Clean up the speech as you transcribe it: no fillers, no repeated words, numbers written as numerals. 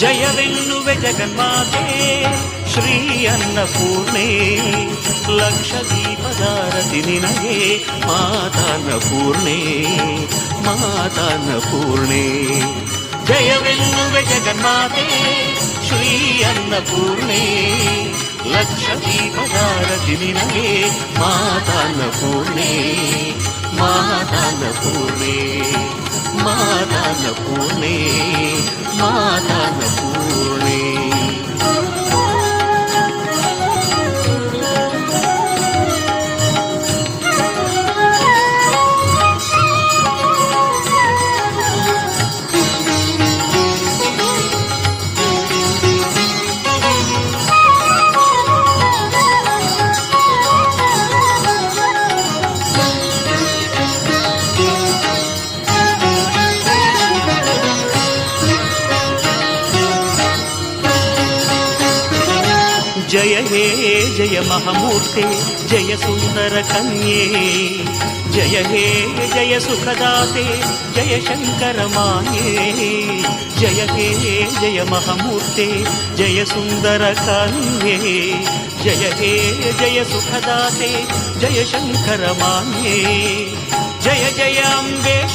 ಜಯವೆನ್ನುವೆ ಜಗನ್ಮಾತೆ ಶ್ರೀ ಅನ್ನಪೂರ್ಣೆ, ಲಕ್ಷ ದೀಪದಾರತಿ ನಿನಗೆ ಮಾತಾನ್ನಪೂರ್ಣೆ, ಮಾತಾನ್ನಪೂರ್ಣೆ. ಜಯವೆನ್ನುವೆ ಜಗನ್ಮಾತೆ ಶ್ರೀ ಅನ್ನಪೂರ್ಣೆ, ಲಕ್ಷ ದೀಪದಾರತಿ ನಿನಗೆ ಮಾತಾನ್ನಪೂರ್ಣೆ, ಮಾತಾನ್ನಪೂರ್ಣೆ, ಮಾತಾನ್ನಪೂರ್ಣೆ, ಮಾತಾನ್ನಪೂರ್ಣೆ. ಜಯ ಹೇ ಜಯ ಮಹಾಮೂರ್ತೆ, ಜಯ ಸುಂದರ ಕನ್ಯೆ, ಜಯ ಹೇ ಜಯ ಸುಖದಾತೆ, ಜಯ ಶಂಕರ ಮಾಯೆ. ಜಯ ಹೇ ಜಯ ಮಹಾಮೂರ್ತೆ, ಜಯ ಸುಂದರ ಕನ್ಯೆ, ಜಯ ಹೇ ಜಯ ಸುಖದಾತೆ, ಜಯ ಶಂಕರ ಮಾಯೆ. ಜಯ ಜಯ ಅಂಬೆ.